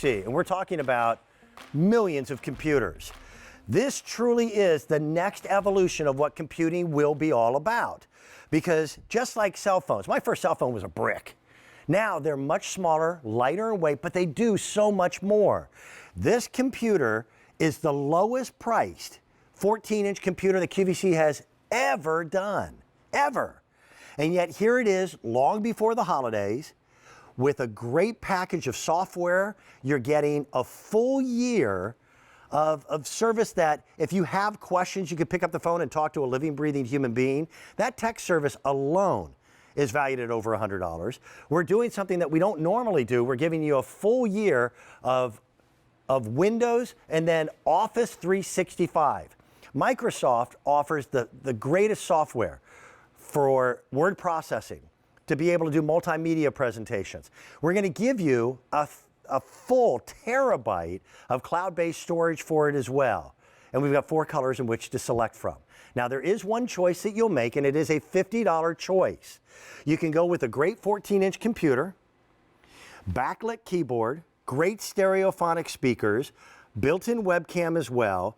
QVC, and we're talking about millions of computers. This truly is the next evolution of what computing will be all about. Because just like cell phones, my first cell phone was a brick. Now they're much smaller, lighter in weight, but they do so much more. This computer is the lowest priced 14-inch computer that QVC has ever done, ever. And yet here it is, long before the holidays, with a great package of software. You're getting a full year of service that if you have questions, you can pick up the phone and talk to a living, breathing human being. That tech service alone is valued at over $100. We're doing something that we don't normally do. We're giving you a full year of Windows and then Office 365. Microsoft offers the greatest software for word processing to be able to do multimedia presentations. We're going to give you a full terabyte of cloud-based storage for it as well. And we've got 4 colors in which to select from. Now there is one choice that you'll make, and it is a $50 choice. You can go with a great 14-inch computer, backlit keyboard, great stereophonic speakers, built-in webcam as well.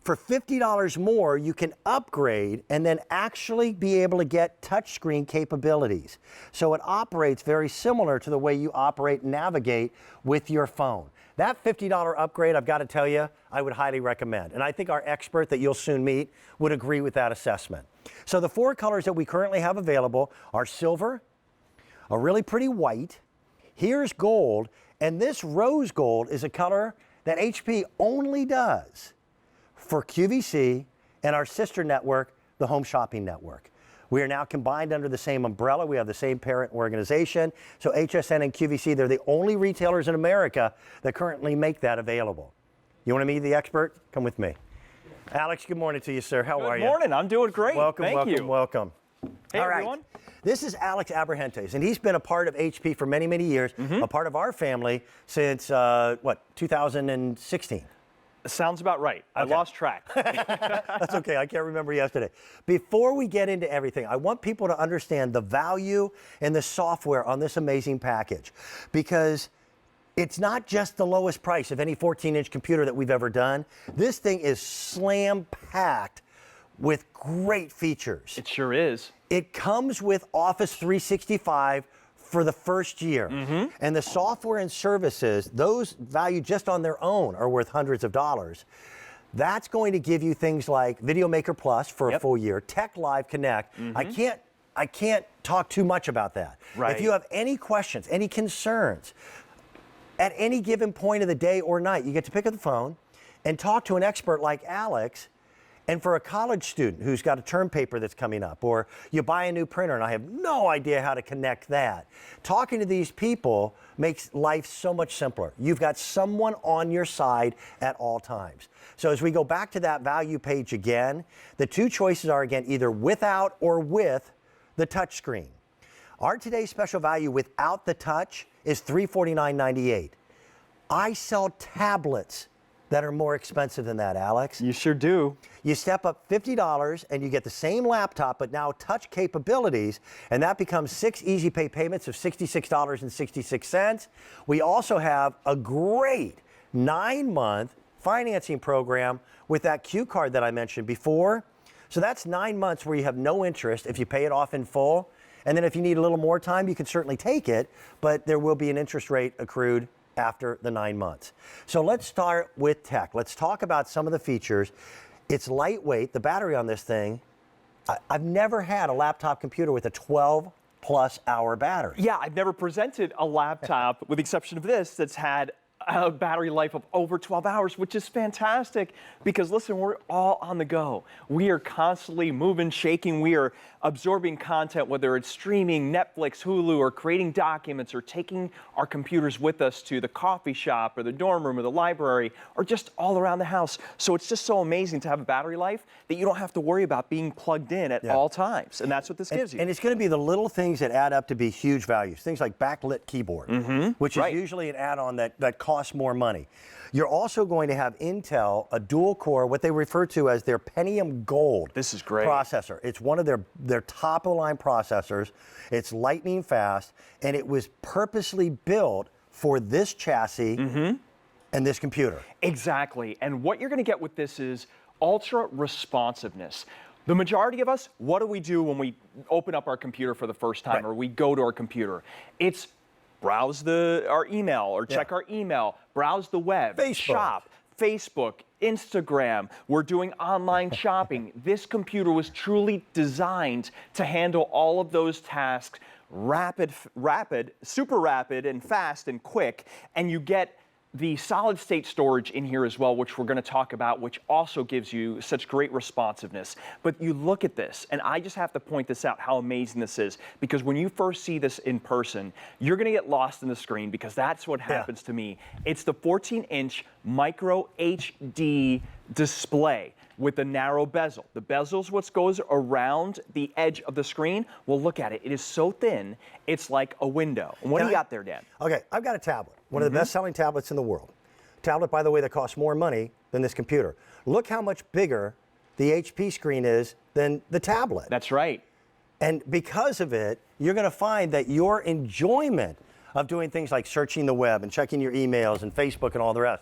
For $50 more, you can upgrade and then actually be able to get touchscreen capabilities. So it operates very similar to the way you operate and navigate with your phone. That $50 upgrade, I've got to tell you, I would highly recommend. And I think our expert that you'll soon meet would agree with that assessment. So the 4 colors that we currently have available are silver, a really pretty white, here's gold, and this rose gold is a color that HP only does for QVC and our sister network, the Home Shopping Network. We are now combined under the same umbrella. We have the same parent organization. So HSN and QVC, they're the only retailers in America that currently make that available. You want to meet the expert? Come with me. Alex, good morning to you, sir. How are you? Good morning. I'm doing great. Welcome, Thank you. welcome. Hey, All right. everyone. This is Alex Abrahentes, and he's been a part of HP for many, many years, a part of our family since, 2016? Sounds about right. I lost track. That's okay. I can't remember yesterday. Before we get into everything, I want people to understand the value and the software on this amazing package, because it's not just the lowest price of any 14-inch computer that we've ever done. This thing is slam-packed with great features. It sure is. It comes with Office 365 for the first year. And the software and services, those valued just on their own, are worth hundreds of dollars. That's going to give you things like Video Maker Plus for a full year, Tech Live Connect. I can't talk too much about that. Right. If you have any questions, any concerns, at any given point of the day or night, you get to pick up the phone and talk to an expert like Alex. And for a college student who's got a term paper that's coming up, or you buy a new printer and I have no idea how to connect that, talking to these people makes life so much simpler. You've got someone on your side at all times. So as we go back to that value page again, the 2 choices are, again, either without or with the touch screen. Our today's special value without the touch is $349.98. I sell tablets that are more expensive than that, Alex. You sure do. You step up $50 and you get the same laptop, but now touch capabilities, and that becomes 6 easy pay payments of $66.66. We also have a great 9-month financing program with that Q card that I mentioned before. So that's 9 months where you have no interest if you pay it off in full. And then if you need a little more time, you can certainly take it, but there will be an interest rate accrued after the 9 months. So let's start with tech. Let's talk about some of the features. It's lightweight. The battery on this thing, I've never had a laptop computer with a 12+ hour battery. Yeah, I've never presented a laptop, with the exception of this, that's had a battery life of over 12 hours, which is fantastic because, listen, we're all on the go. We are constantly moving, shaking. We are absorbing content, whether it's streaming, Netflix, Hulu, or creating documents, or taking our computers with us to the coffee shop or the dorm room or the library, or just all around the house. So it's just so amazing to have a battery life that you don't have to worry about being plugged in at all times. And that's what this gives you. And it's going to be the little things that add up to be huge values. Things like backlit keyboard, which is usually an add-on that costs more money. You're also going to have Intel, a dual core, what they refer to as their Pentium Gold This is great. processor. It's one of their top of the line processors. It's lightning fast, and it was purposely built for this chassis and this computer. Exactly. And what you're going to get with this is ultra responsiveness. The majority of us, what do we do when we open up our computer for the first time or we go to our computer? It's browse our email or check our email, browse the web, shop, Facebook, Instagram. We're doing online shopping. This computer was truly designed to handle all of those tasks super rapid and fast and quick. And you get the solid state storage in here as well, which we're going to talk about, which also gives you such great responsiveness. But you look at this, and I just have to point this out, how amazing this is, because when you first see this in person, you're going to get lost in the screen, because that's what happens to me. It's the 14-inch micro HD display with a narrow bezel. The bezel's what goes around the edge of the screen. Well, look at it. It is so thin, it's like a window. And what do you got there, Dan? Okay, I've got a tablet, one of the best-selling tablets in the world. Tablet, by the way, that costs more money than this computer. Look how much bigger the HP screen is than the tablet. That's right. And because of it, you're going to find that your enjoyment of doing things like searching the web and checking your emails and Facebook and all the rest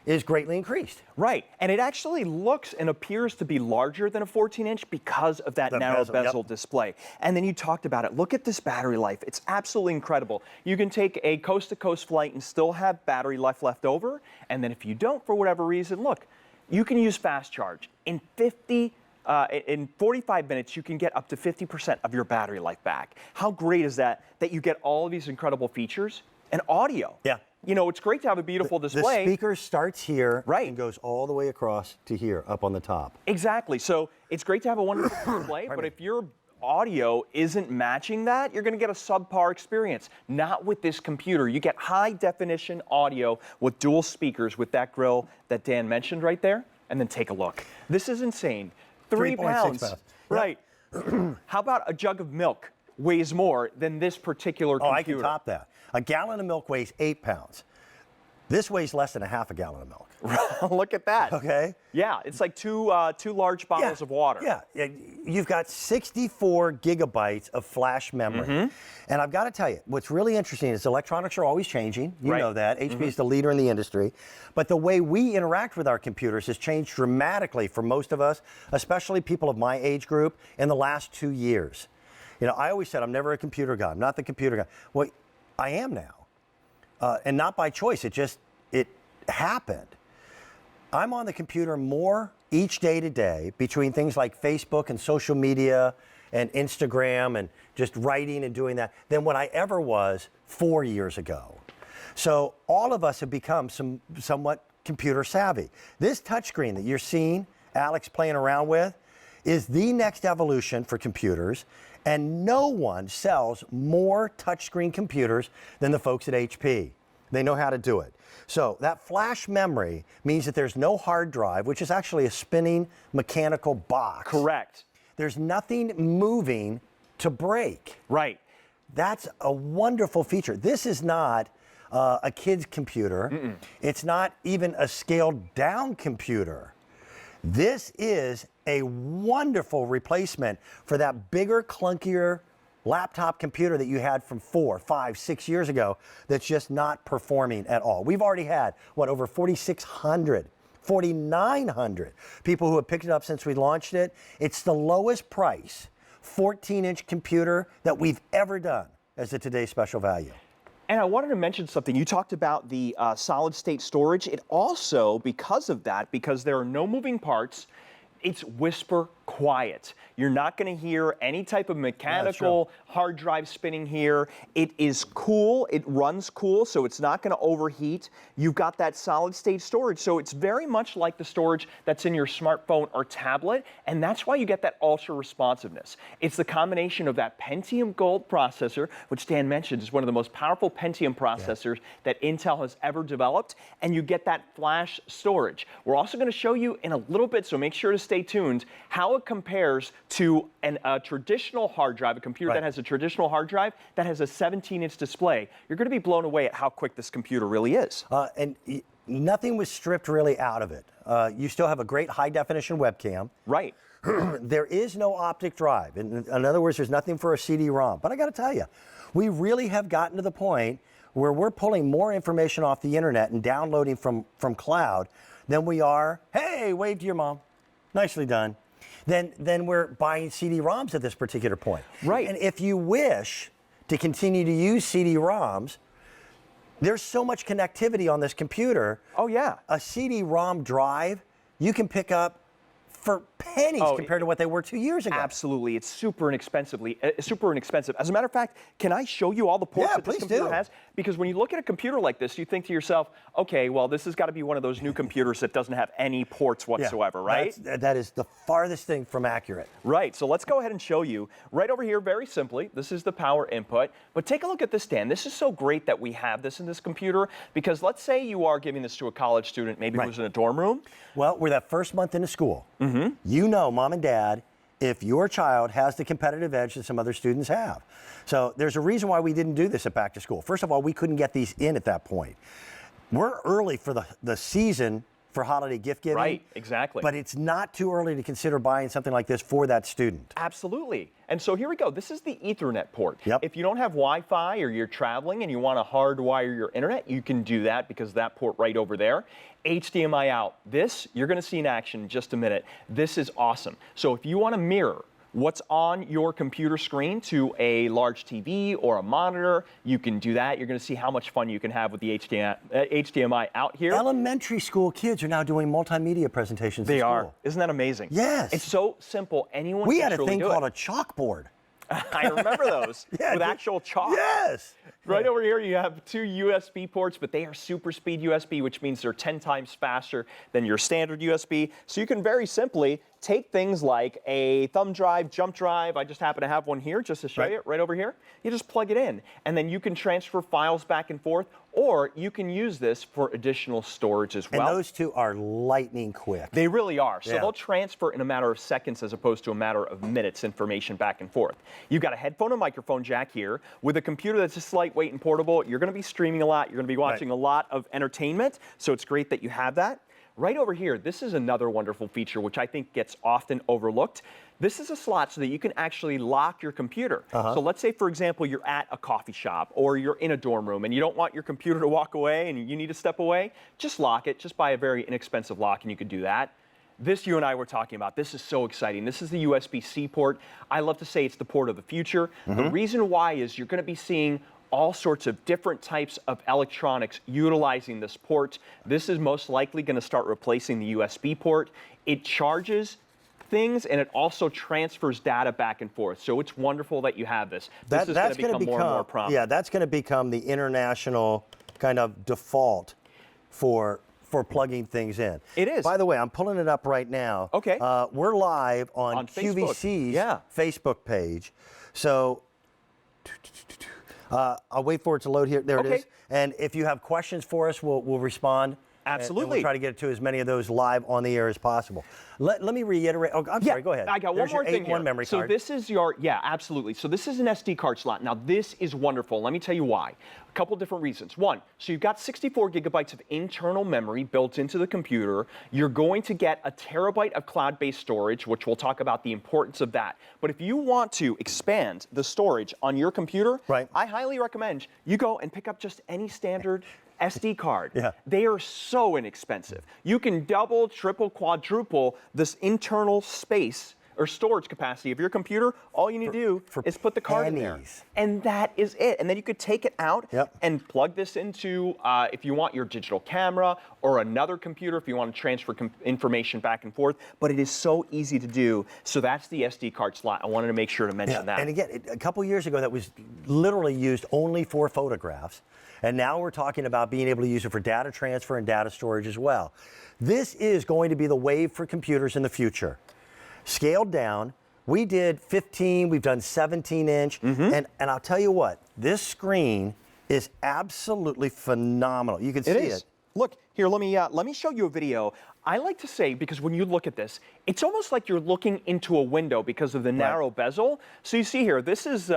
is greatly increased. Right, and it actually looks and appears to be larger than a 14-inch because of that narrow bezel display. And then you talked about it. Look at this battery life. It's absolutely incredible. You can take a coast-to-coast flight and still have battery life left over. And then if you don't, for whatever reason, look, you can use fast charge. In 45 minutes, you can get up to 50% of your battery life back. How great is that you get all of these incredible features and audio? Yeah. You know, it's great to have a beautiful display. The speaker starts here and goes all the way across to here, up on the top. Exactly. So it's great to have a wonderful display, but if your audio isn't matching that, you're going to get a subpar experience. Not with this computer. You get high-definition audio with dual speakers with that grill that Dan mentioned right there. And then take a look. This is insane. 3 pounds. 3.6 pounds. Right. How about a jug of milk weighs more than this particular computer? Oh, I can top that. A gallon of milk weighs 8 pounds. This weighs less than a half a gallon of milk. Look at that. Okay. Yeah, it's like two large bottles of water. Yeah, you've got 64 gigabytes of flash memory. And I've got to tell you, what's really interesting is electronics are always changing. You know that. HP is the leader in the industry. But the way we interact with our computers has changed dramatically for most of us, especially people of my age group, in the last 2 years. You know, I always said I'm never a computer guy. I'm not the computer guy. Well, I am now. And not by choice. It happened. I'm on the computer more each day to day between things like Facebook and social media and Instagram and just writing and doing that than what I ever was 4 years ago. So all of us have become somewhat computer savvy. This touchscreen that you're seeing Alex playing around with is the next evolution for computers, and no one sells more touchscreen computers than the folks at HP. They know how to do it. So that flash memory means that there's no hard drive, which is actually a spinning mechanical box. Correct. There's nothing moving to break. Right. That's a wonderful feature. This is not a kid's computer. It's not even a scaled down computer. This is a wonderful replacement for that bigger, clunkier laptop computer that you had from 4, 5, 6 years ago that's just not performing at all. We've already had, over 4,600, 4,900 people who have picked it up since we launched it. It's the lowest price 14-inch computer that we've ever done as a today's special value. And I wanted to mention something. You talked about the solid state storage. It also, because of that, because there are no moving parts, it's whisper quiet. You're not going to hear any type of mechanical hard drive spinning here. It is cool. It runs cool, so it's not going to overheat. You've got that solid state storage, so it's very much like the storage that's in your smartphone or tablet, and that's why you get that ultra responsiveness. It's the combination of that Pentium Gold processor, which Dan mentioned is one of the most powerful Pentium processors that Intel has ever developed, and you get that flash storage. We're also going to show you in a little bit, so make sure to stay tuned, how it compares to a traditional hard drive, a computer that has a traditional hard drive that has a 17-inch display. You're going to be blown away at how quick this computer really is. And nothing was stripped really out of it. You still have a great high-definition webcam. Right. There is no optic drive. In other words, there's nothing for a CD-ROM. But I got to tell you, we really have gotten to the point where we're pulling more information off the internet and downloading from cloud than we are, hey, wave to your mom, nicely done. Then we're buying CD-ROMs at this particular point. Right. And if you wish to continue to use CD-ROMs, there's so much connectivity on this computer. Oh, yeah. A CD-ROM drive you can pick up for pennies compared to what they were 2 years ago. Absolutely. It's super inexpensive. As a matter of fact, can I show you all the ports that this computer has? Because when you look at a computer like this, you think to yourself, okay, well, this has got to be one of those new computers that doesn't have any ports whatsoever, right? That is the farthest thing from accurate. Right. So let's go ahead and show you. Right over here, very simply, this is the power input. But take a look at this, Dan. This is so great that we have this in this computer because let's say you are giving this to a college student, maybe who's in a dorm room. Well, we're that first month into school. You know, mom and dad, if your child has the competitive edge that some other students have. So there's a reason why we didn't do this at back to school. First of all, we couldn't get these in at that point. We're early for the season for holiday gift giving. Right, exactly. But it's not too early to consider buying something like this for that student. Absolutely. And so here we go. This is the Ethernet port. Yep. If you don't have Wi-Fi or you're traveling and you want to hardwire your internet, you can do that because that port right over there. HDMI out. This, you're going to see in action in just a minute. This is awesome. So if you want to mirror what's on your computer screen to a large TV or a monitor, you can do that. You're going to see how much fun you can have with the HDMI out here. Elementary school kids are now doing multimedia presentations in school. They are. Isn't that amazing? Yes. It's so simple. Anyone We can had a truly thing do called it. a chalkboard. I remember those with actual chalk. Yes. Right over here, you have two USB ports, but they are super speed USB, which means they're 10 times faster than your standard USB. So you can very simply take things like a thumb drive, jump drive. I just happen to have one here just to show you, right over here. You just plug it in, and then you can transfer files back and forth, or you can use this for additional storage as well. And those two are lightning quick. They really are. So they'll transfer in a matter of seconds as opposed to a matter of minutes information back and forth. You've got a headphone and microphone jack here. With a computer that's just lightweight and portable, you're going to be streaming a lot. You're going to be watching a lot of entertainment. So it's great that you have that. Right over here, this is another wonderful feature which I think gets often overlooked. This is a slot so that you can actually lock your computer. So let's say, for example, you're at a coffee shop or you're in a dorm room and you don't want your computer to walk away and you need to step away. Just lock it. Just buy a very inexpensive lock and you can do that. This you and I were talking about. This is so exciting. This is the USB-C port. I love to say it's the port of the future. The reason why is you're going to be seeing all sorts of different types of electronics utilizing this port. This is most likely going to start replacing the USB port. It charges things and it also transfers data back and forth. So it's wonderful that you have this. This is going to become more and more prominent. Yeah, that's going to become the international kind of default for plugging things in. It is. By the way, I'm pulling it up right now. Okay. We're live on QVC's Facebook page. So I'll wait for it to load here. There it is. And if you have questions for us, we'll respond. Absolutely. And we'll try to get to as many of those live on the air as possible. Let me reiterate. Oh, I'm sorry. Go ahead. I got one more thing here. memory card. So this is your, absolutely. So this is an SD card slot. Now this is wonderful. Let me tell you why. A couple different reasons. One, so you've got 64 gigabytes of internal memory built into the computer. You're going to get a terabyte of cloud-based storage, which we'll talk about the importance of that. But if you want to expand the storage on your computer, I highly recommend you go and pick up just any standard SD card. They are so inexpensive. You can double, triple, quadruple this internal space or storage capacity of your computer. All you need to do is put the card in there. And that is it. And then you could take it out and plug this into, if you want your digital camera or another computer, if you want to transfer information back and forth. But it is so easy to do. So that's the SD card slot. I wanted to make sure to mention that. And again, a couple years ago, that was literally used only for photographs. And now we're talking about being able to use it for data transfer and data storage as well. This is going to be the wave for computers in the future. Scaled down. We did 15, we've done 17-inch. And I'll tell you what, this screen is absolutely phenomenal. You can see it. Look, here, let me show you a video. I like to say, because when you look at this, it's almost like you're looking into a window because of the narrow bezel. So you see here, this is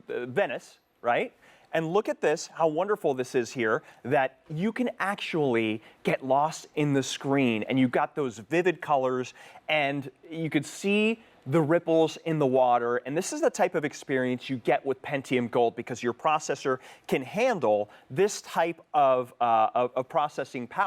Venice, right? And look at this, how wonderful this is here, that you can actually get lost in the screen and you've got those vivid colors and you could see the ripples in the water. And this is the type of experience you get with Pentium Gold because your processor can handle this type of processing power.